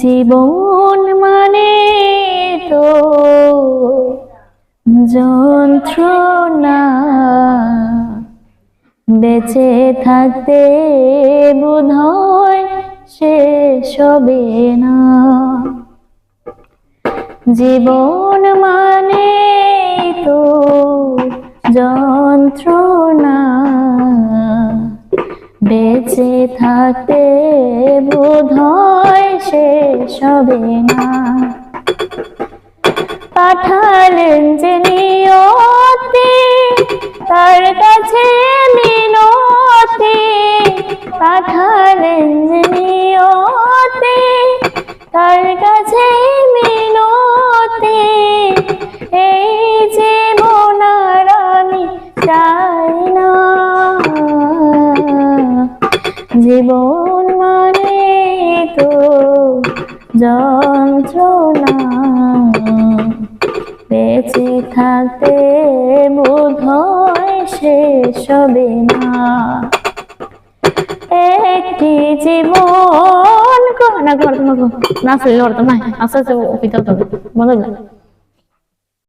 জীবন মানে তো যন্ত্রণা, বেঁচে থাকতে বোধহয় শেষ হবে না। জীবন মানে তো যন্ত্রণা, বেঁচে থাকতে বোধহয় শেষ হবে না। পাঠালেন যে নিয়তি তার কাছে মিনতি, পাঠালেন যে নিয়তি তার কাছে মিনতি। এই জীবন আর আমি চাই না। জীবন মানে তো যন্ত্রণা, বেঁচে থাকতে বোধহয় শেষ হবে না। একটি জীবন না করতো না আসলে করতো না আস্তে আস্তে ভিতর তো বন্ধ